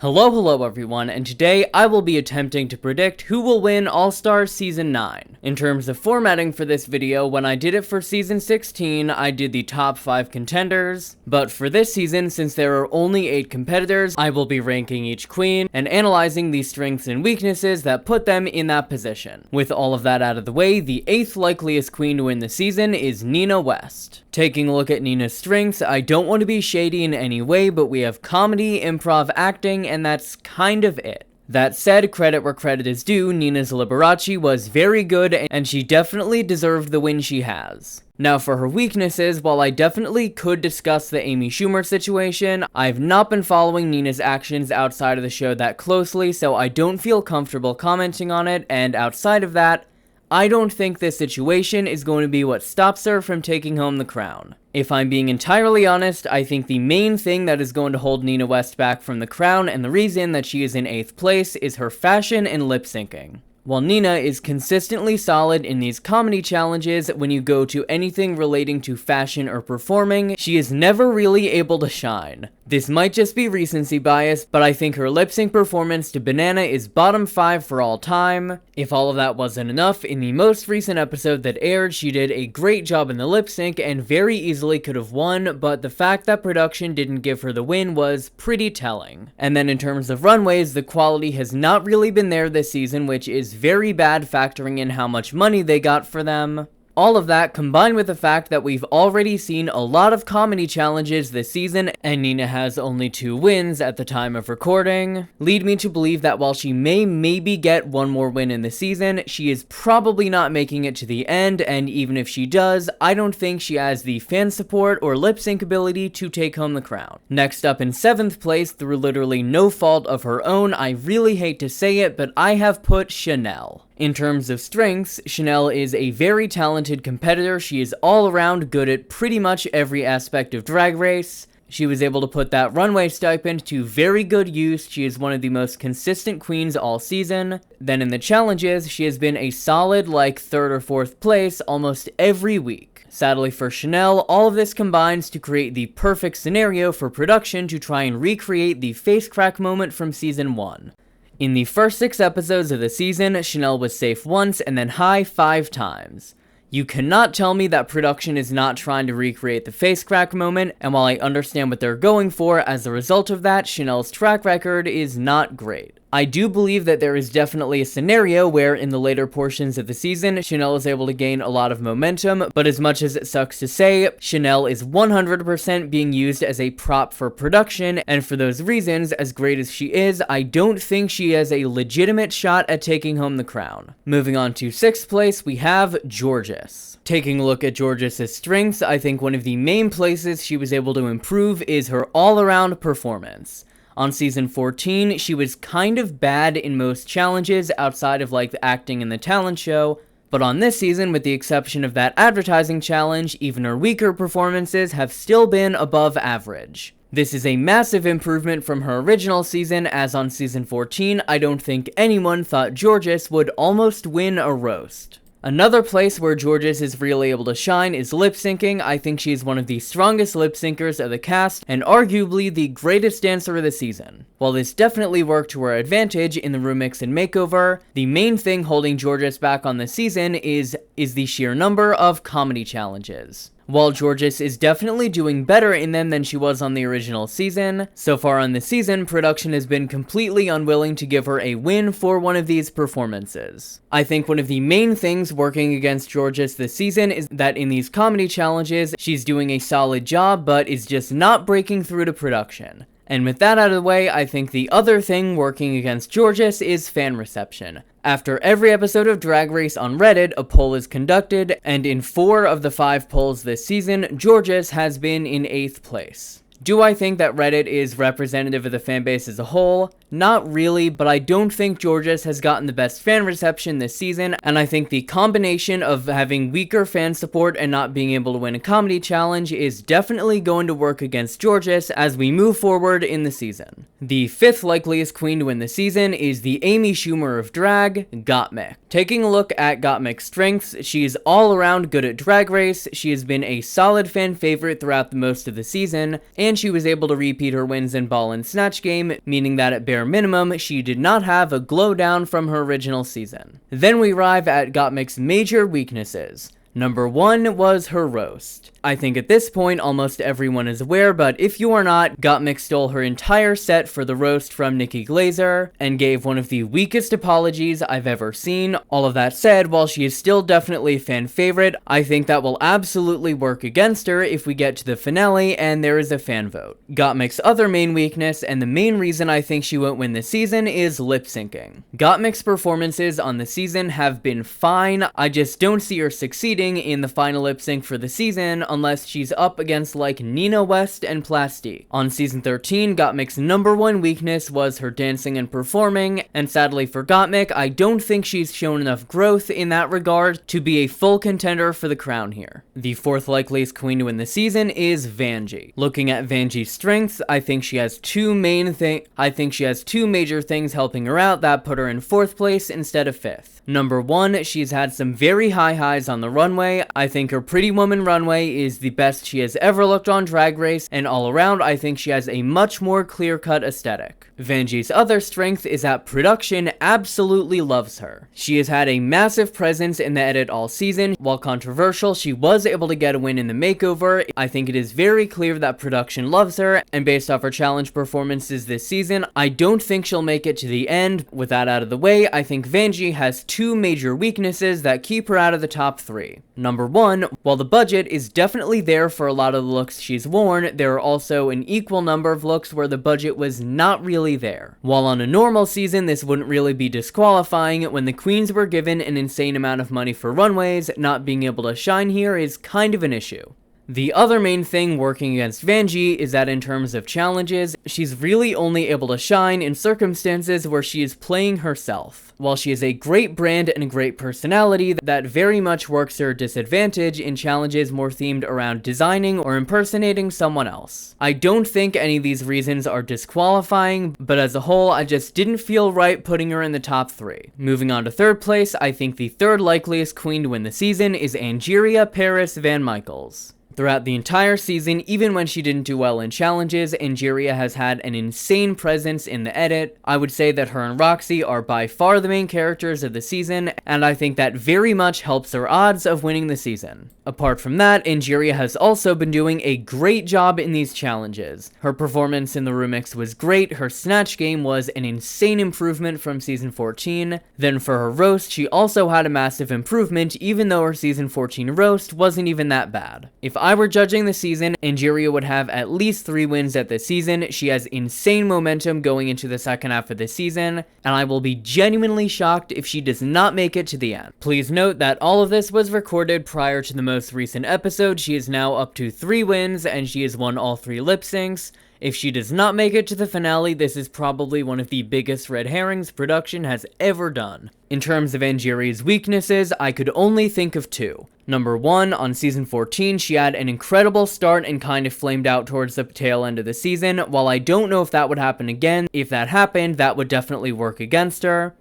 Hello everyone, and today I will be attempting to predict who will win All-Stars Season 9. In terms of formatting for this video, when I did it for Season 16, I did the top 5 contenders, but for this season, since there are only 8 competitors, I will be ranking each queen and analyzing the strengths and weaknesses that put them in that position. With all of that out of the way, the 8th likeliest queen to win the season is Nina West. Taking a look at Nina's strengths, I don't want to be shady in any way, but we have comedy, improv, acting, and that's kind of it. That said, credit where credit is due, Nina's Liberace was very good, and she definitely deserved the win she has. Now for her weaknesses, while I definitely could discuss the Amy Schumer situation, I've not been following Nina's actions outside of the show that closely, so I don't feel comfortable commenting on it, and outside of that, I don't think this situation is going to be what stops her from taking home the crown. If I'm being entirely honest, I think the main thing that is going to hold Nina West back from the crown and the reason that she is in 8th place is her fashion and lip syncing. While Nina is consistently solid in these comedy challenges, when you go to anything relating to fashion or performing, she is never really able to shine. This might just be recency bias, but I think her lip sync performance to Banana is bottom 5 for all time. If all of that wasn't enough, in the most recent episode that aired, she did a great job in the lip sync and very easily could have won, but the fact that production didn't give her the win was pretty telling. And then in terms of runways, the quality has not really been there this season, which is very bad factoring in how much money they got for them. All of that, combined with the fact that we've already seen a lot of comedy challenges this season, and Nina has only 2 wins at the time of recording, lead me to believe that while she may maybe get one more win in the season, she is probably not making it to the end, and even if she does, I don't think she has the fan support or lip sync ability to take home the crown. Next up in 7th place, through literally no fault of her own, I really hate to say it, but I have put Chanel. In terms of strengths, Chanel is a very talented competitor. She is all around good at pretty much every aspect of Drag Race. She was able to put that runway stipend to very good use. She is one of the most consistent queens all season. Then in the challenges, she has been a solid 3rd or 4th place almost every week. Sadly for Chanel, all of this combines to create the perfect scenario for production to try and recreate the face crack moment from season 1. In the first 6 episodes of the season, Chanel was safe once and then high 5 times. You cannot tell me that production is not trying to recreate the face crack moment, and while I understand what they're going for, as a result of that, Chanel's track record is not great. I do believe that there is definitely a scenario where in the later portions of the season, Chanel is able to gain a lot of momentum, but as much as it sucks to say, Chanel is 100% being used as a prop for production, and for those reasons, as great as she is, I don't think she has a legitimate shot at taking home the crown. Moving on to 6th place, we have Jorgeous. Taking a look at Jorgeous' strengths, I think one of the main places she was able to improve is her all-around performance. On season 14, she was kind of bad in most challenges outside of the acting and the talent show, but on this season, with the exception of that advertising challenge, even her weaker performances have still been above average. This is a massive improvement from her original season, as on season 14, I don't think anyone thought Jorgeous would almost win a roast. Another place where Jorgeous is really able to shine is lip syncing. I think she is one of the strongest lip syncers of the cast, and arguably the greatest dancer of the season. While this definitely worked to her advantage in the remix and makeover, the main thing holding Jorgeous back on the season is the sheer number of comedy challenges. While Jorgeous is definitely doing better in them than she was on the original season, so far on the season, production has been completely unwilling to give her a win for one of these performances. I think one of the main things working against Jorgeous this season is that in these comedy challenges, she's doing a solid job, but is just not breaking through to production. And with that out of the way, I think the other thing working against Jorgeous is fan reception. After every episode of Drag Race on Reddit, a poll is conducted, and in 4 of the 5 polls this season, Jorgeous has been in 8th place. Do I think that Reddit is representative of the fanbase as a whole? Not really, but I don't think Jorgeous has gotten the best fan reception this season, and I think the combination of having weaker fan support and not being able to win a comedy challenge is definitely going to work against Jorgeous as we move forward in the season. The 5th likeliest queen to win the season is the Amy Schumer of drag, Gottmik. Taking a look at Gottmik's strengths, she is all around good at Drag Race, she has been a solid fan favorite throughout the most of the season, and she was able to repeat her wins in Ball and Snatch Game, meaning that at bare minimum, she did not have a glow down from her original season. Then we arrive at Gottmik's major weaknesses. Number 1 was her roast. I think at this point almost everyone is aware, but if you are not, Gottmik stole her entire set for the roast from Nikki Glaser and gave one of the weakest apologies I've ever seen. All of that said, while she is still definitely a fan favorite, I think that will absolutely work against her if we get to the finale and there is a fan vote. Gottmik's other main weakness, and the main reason I think she won't win this season, is lip syncing. Gottmik's performances on the season have been fine, I just don't see her succeeding in the final lip sync for the season unless she's up against like Nina West and Plastique. On season 13, Gottmik's number 1 weakness was her dancing and performing, and sadly for Gottmik, I don't think she's shown enough growth in that regard to be a full contender for the crown here. The 4th likeliest queen to win the season is Vanjie. Looking at Vanjie's strengths, I think she has two major things helping her out that put her in 4th place instead of 5th. Number 1, she's had some very high highs on the runway. I think her Pretty Woman runway is the best she has ever looked on Drag Race, and all around I think she has a much more clear-cut aesthetic. Vanjie's other strength is that production absolutely loves her. She has had a massive presence in the edit all season. While controversial, she was able to get a win in the makeover. I think it is very clear that production loves her, and based off her challenge performances this season, I don't think she'll make it to the end. With that out of the way, I think Vanjie has 2 major weaknesses that keep her out of the top 3. Number 1, while the budget is definitely there for a lot of the looks she's worn, there are also an equal number of looks where the budget was not really there. While on a normal season, this wouldn't really be disqualifying, when the queens were given an insane amount of money for runways, not being able to shine here is kind of an issue. The other main thing working against Vanjie is that in terms of challenges, she's really only able to shine in circumstances where she is playing herself. While she is a great brand and a great personality, that very much works to her disadvantage in challenges more themed around designing or impersonating someone else. I don't think any of these reasons are disqualifying, but as a whole, I just didn't feel right putting her in the top 3. Moving on to 3rd place, I think the 3rd likeliest queen to win the season is Angeria Paris Van Michaels. Throughout the entire season, even when she didn't do well in challenges, Angeria has had an insane presence in the edit. I would say that her and Roxy are by far the main characters of the season, and I think that very much helps her odds of winning the season. Apart from that, Angeria has also been doing a great job in these challenges. Her performance in the remix was great, her snatch game was an insane improvement from season 14. Then for her roast, she also had a massive improvement, even though her season 14 roast wasn't even that bad. If I were judging the season, Angeria would have at least 3 wins at this season. She has insane momentum going into the second half of the season, and I will be genuinely shocked if she does not make it to the end. Please note that all of this was recorded prior to the most recent episode. She is now up to 3 wins, and she has won all 3 lip syncs. If she does not make it to the finale, this is probably one of the biggest red herrings production has ever done. In terms of Angeria's weaknesses, I could only think of 2. Number 1, on season 14, she had an incredible start and kind of flamed out towards the tail end of the season. While I don't know if that would happen again, if that happened, that would definitely work against her.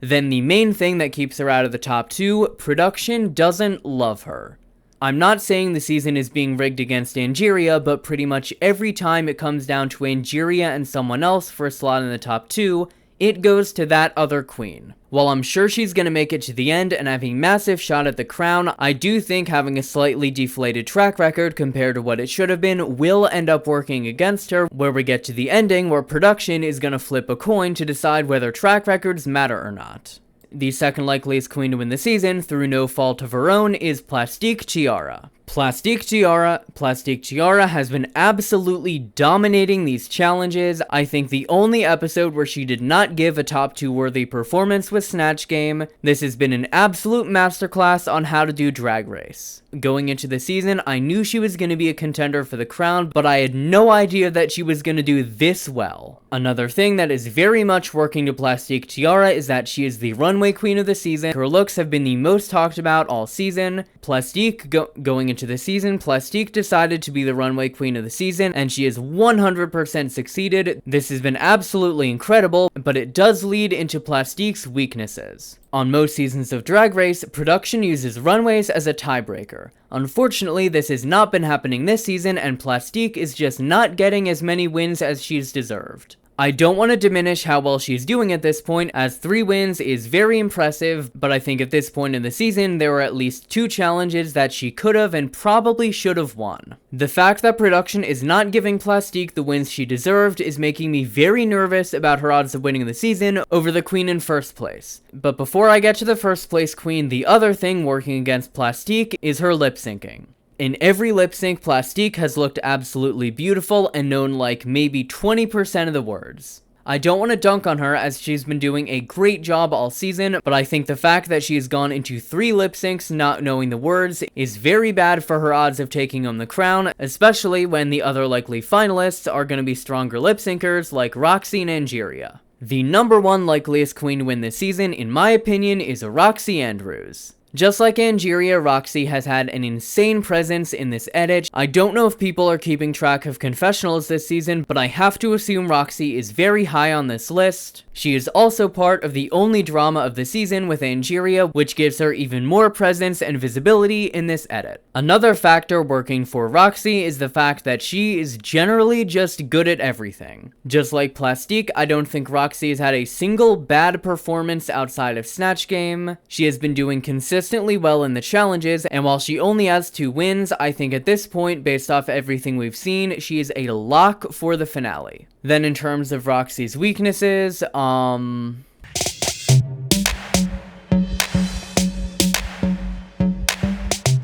Then the main thing that keeps her out of the top 2, production doesn't love her. I'm not saying the season is being rigged against Angeria, but pretty much every time it comes down to Angeria and someone else for a slot in the top 2, it goes to that other queen. While I'm sure she's gonna make it to the end and have a massive shot at the crown, I do think having a slightly deflated track record compared to what it should have been will end up working against her, where we get to the ending where production is gonna flip a coin to decide whether track records matter or not. The second likeliest queen to win the season, through no fault of her own, is Plastique Tiara. Plastique Tiara has been absolutely dominating these challenges. I think the only episode where she did not give a top 2 worthy performance was Snatch Game. This has been an absolute masterclass on how to do Drag Race. Going into the season, I knew she was going to be a contender for the crown, but I had no idea that she was going to do this well. Another thing that is very much working to Plastique Tiara is that she is the runway queen of the season. Her looks have been the most talked about all season. Plastique, going into into the season, Plastique decided to be the runway queen of the season, and she has 100% succeeded. This has been absolutely incredible, but it does lead into Plastique's weaknesses. On most seasons of Drag Race, production uses runways as a tiebreaker. Unfortunately, this has not been happening this season, and Plastique is just not getting as many wins as she's deserved. I don't want to diminish how well she's doing at this point, as 3 wins is very impressive, but I think at this point in the season, there were at least 2 challenges that she could have and probably should have won. The fact that production is not giving Plastique the wins she deserved is making me very nervous about her odds of winning the season over the queen in first place. But before I get to the first place queen, the other thing working against Plastique is her lip syncing. In every lip sync, Plastique has looked absolutely beautiful and known like maybe 20% of the words. I don't want to dunk on her as she's been doing a great job all season, but I think the fact that she has gone into 3 lip syncs not knowing the words is very bad for her odds of taking home the crown, especially when the other likely finalists are going to be stronger lip syncers like Roxy and Angeria. The number 1 likeliest queen to win this season, in my opinion, is Roxy Andrews. Just like Angeria, Roxy has had an insane presence in this edit. I don't know if people are keeping track of confessionals this season, but I have to assume Roxy is very high on this list. She is also part of the only drama of the season with Angeria, which gives her even more presence and visibility in this edit. Another factor working for Roxy is the fact that she is generally just good at everything. Just like Plastique, I don't think Roxy has had a single bad performance outside of Snatch Game. She has been doing consistently well in the challenges, and while she only has 2 wins, I think at this point, based off everything we've seen, she is a lock for the finale. Then in terms of Roxy's weaknesses,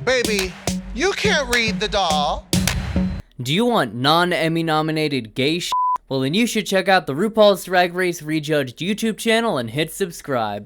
Baby, you can't read the doll. Do you want non-Emmy nominated gay shit? Well then you should check out the RuPaul's Drag Race Rejudged YouTube channel and hit subscribe.